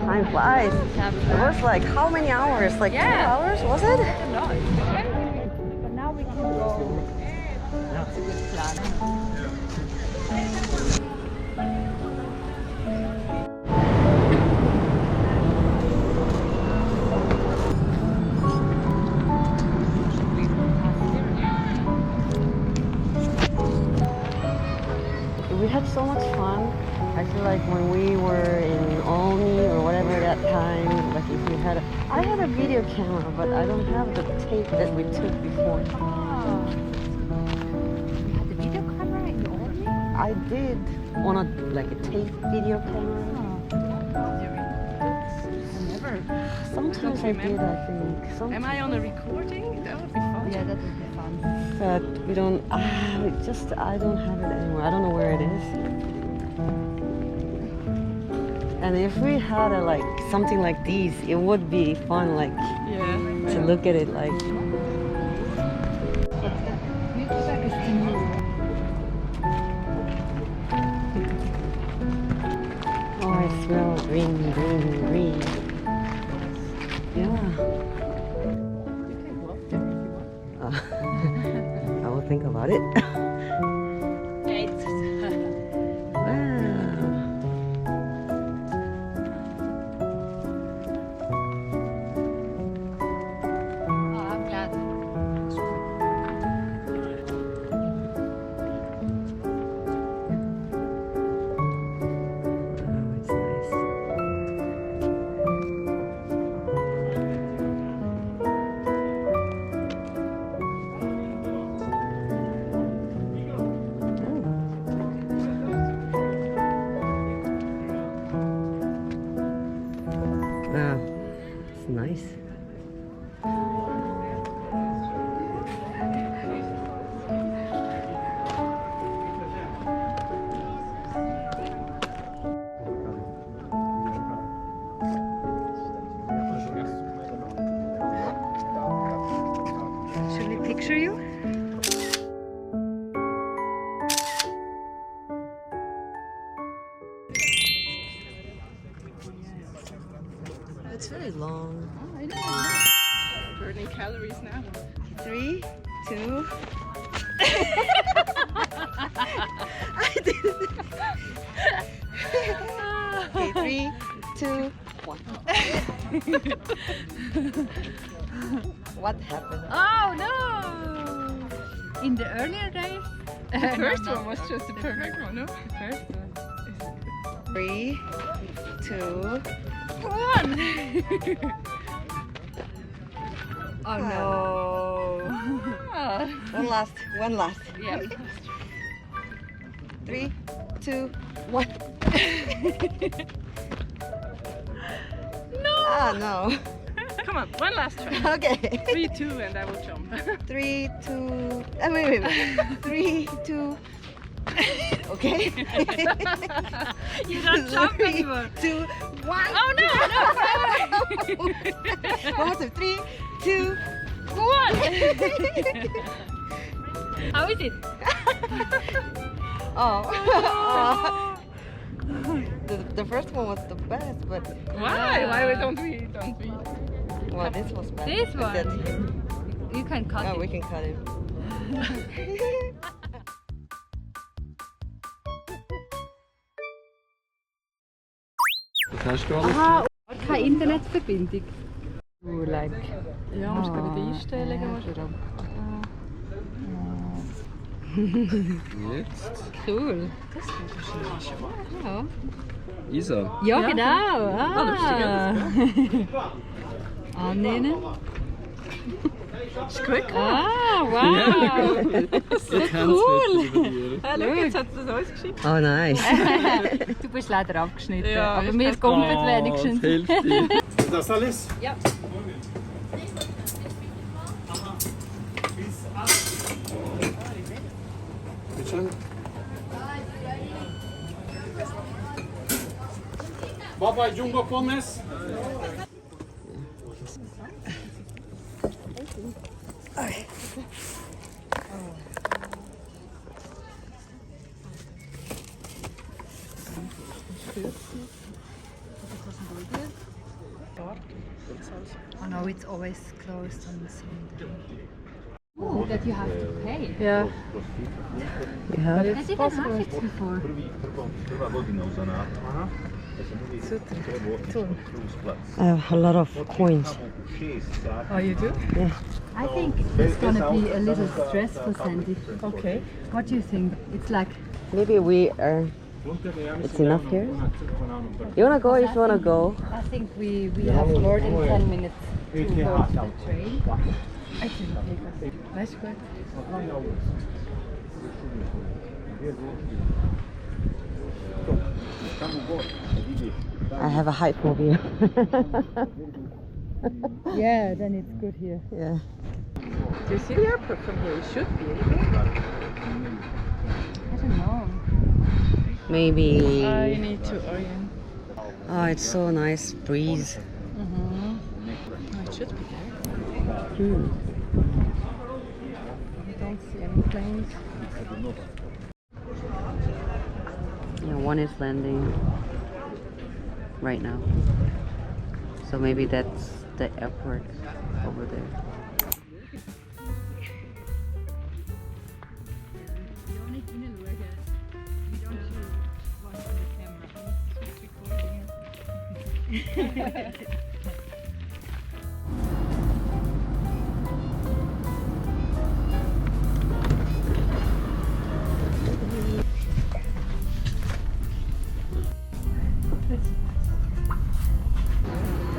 time flies. It was like how many hours? Like 2 hours, was it? But now we can go. That's a good plan. We had so much fun. I feel like when we were in Olney or whatever that time, like if we had I had a video camera, but I don't have the tape that we took before. Ah. You had the video camera in the Orly? I did on a like a tape video camera. Sometimes I did, I think. Sometimes. Am I on a recording? That would be fun. Yeah, that would be fun. But we don't. I don't have it anymore. I don't know where it is. And if we had a like something like these, it would be fun, like to look at it, like. Oh, I smell green, green, green. Yeah. I will think about it. It's nice. Should we picture you? It's very long. Oh, I know. Burning calories now. 3, 2. I did it. Okay, 3, 2, 1. What happened? Oh no! In the earlier days, The first one was just the perfect one, no? The first one. 3, 2. one. Oh no! One last. Yeah. 3, 2, 1. No! Ah, no. Come on, one last try. Okay. 3, 2, and I will jump. 3, 2. Wait. 3, 2. Okay. You don't jump anymore. 2, 1. Oh no! One more time. 3, 2. One. How is it? Oh. The first one was the best, but Why? Why don't we? well, this was best. This But that one. here. You can cut Oh, it. we can cut it. Was hast du alles? Aha, keine Internetverbindung. Like. Ja, musst du die Einstellungen Jetzt? Cool. Ja. Isa. Ja, genau. Ah. Annehmen. Ist gut. Ah, wow. Jetzt haben cool. sie es Schau, jetzt hat es uns geschickt. Oh, nice. Du bist leider abgeschnitten, Ja, aber ist wir kein kommen Oh, wenigstens. die Hälfte. Das alles? Ja. Bitte schön. Baba Jumbo Pommes. it's always closed on the same day. Oh, that you have to pay. Yeah. You have it? I didn't have it before. I have a lot of coins. Oh, you do? Yeah. I think it's gonna be a little stressful, Sandy. Okay. What do you think? It's like Maybe we are. It's enough here. You wanna go if you wanna go? I think we have more than 10 minutes to go to the train. I can take us. That's good. I have a height phobia. Yeah, then it's good here. Yeah. Do you see the airport from here? It should be. I don't know. Maybe. I need to orient. Oh, it's so nice breeze. Oh, it should be there. Hmm. I don't see any planes. Yeah, one is landing right now. So maybe that's the airport over there.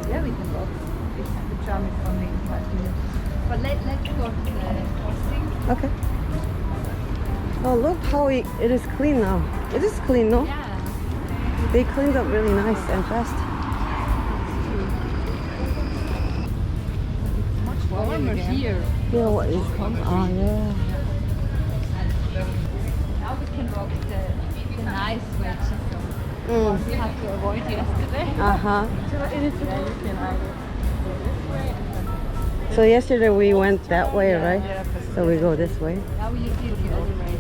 Yeah, we can walk. The tram is only 5 minutes. But let's go to the crossing. Okay. Oh, look how it is clean now. It is clean, no? Yeah. They cleaned up really nice and fast. Much warmer here. Yeah, what is? Oh, yeah. Now we can walk the nice wedges. Mm. We had to avoid yesterday. Uh-huh. So yesterday we went that way, right? So we go this way. Now we see the other way.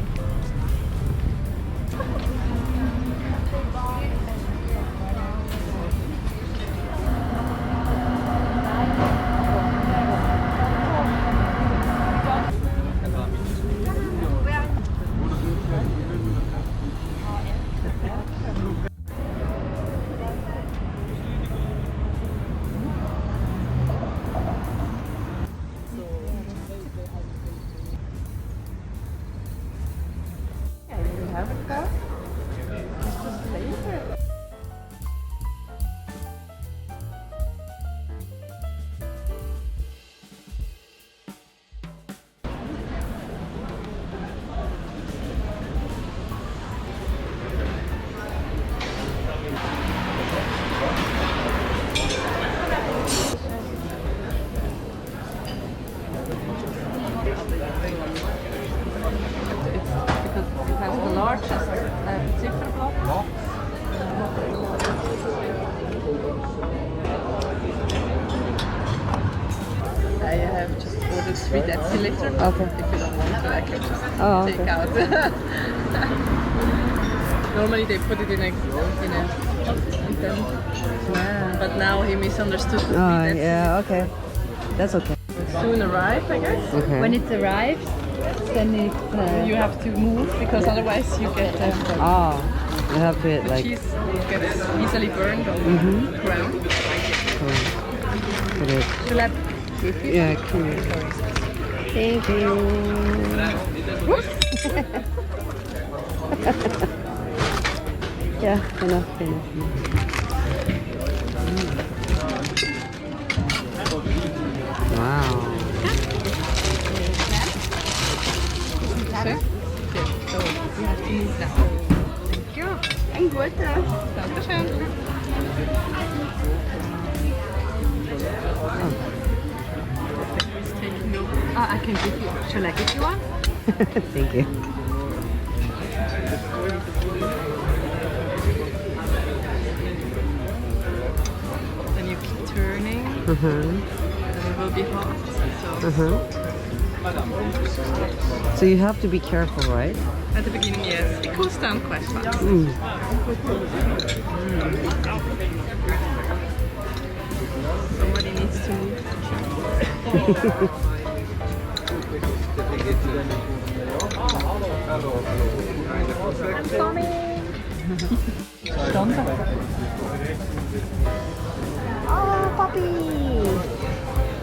Because it has the largest zipper block. I have just ordered 3 deciliter. Okay. If you don't want to, I can just Oh, take okay. out. Normally they put it in a content. But now he misunderstood the 3 Oh, deciliter. yeah, okay. That's okay. Soon arrive, I guess. Okay. When it arrives, then it You have to move because otherwise you get Oh, you have to the like. cheese gets easily burned on the ground. Put it. Shall I give you? Yeah, cool. Thank you. Yeah, enough. Wow. Okay, so you have to move now. Thank you. Ein guter. Dankeschön. It's taking over. I can give you. Shall I give you one? Thank you. Then you keep turning, Uh-huh. and it will be hot. So Uh-huh. So you have to be careful, right? at the beginning, yes, it cools down quite fast. Somebody needs to move. Oh, puppy!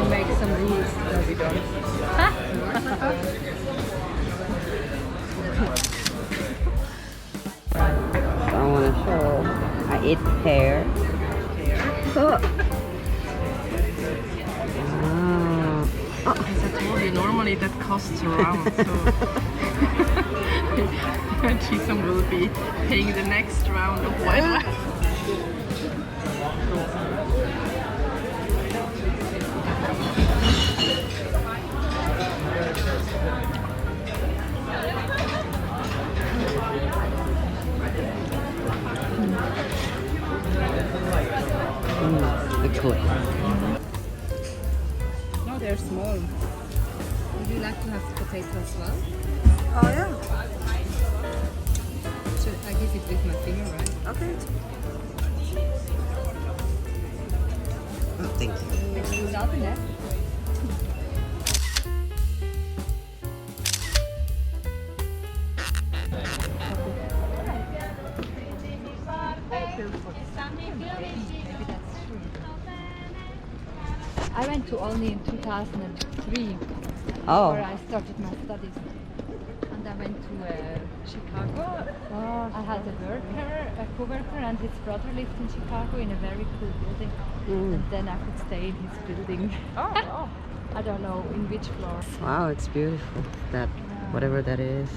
Make some rules that we don't. I want to show. I eat pear. Ah. As I told you, normally that costs around, so Jisung will be paying the next round of white wine. Excellent. No, they're small. Would you like to have potato as well? Oh yeah. So I give it with my finger, right? Okay. Thank you. It's not enough. I went to Olney in 2003, Oh. where I started my studies. And I went to Chicago. I had a co-worker, and his brother lived in Chicago in a very cool building. And then I could stay in his building. Oh, wow. I don't know in which floor. Wow, it's beautiful. That, whatever that is.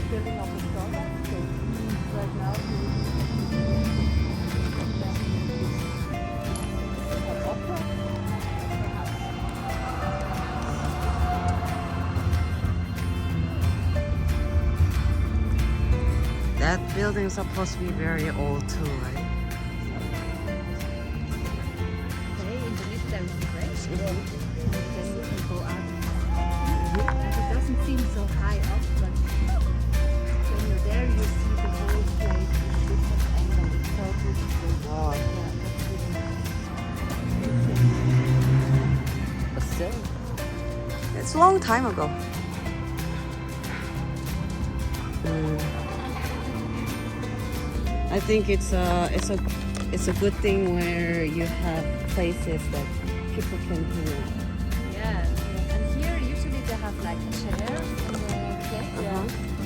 Building of the Starbucks. So right now That building is supposed to be very old too, right? okay, in the list there is a bridge. Then you can go out. And it doesn't seem so high up, but when you're there you see the whole place in a different angle. It's so beautiful. Oh. Yeah, that's really nice. But still, it's a long time ago. I think it's a good thing where you have places that people can hang out. Yeah, and here usually they have like chairs in the place.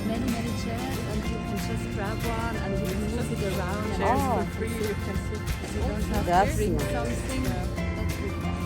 Many chairs, and you can just grab one and you can move it around and Oh. for free you can sit. You don't have That's to bring nice. something. That's really nice.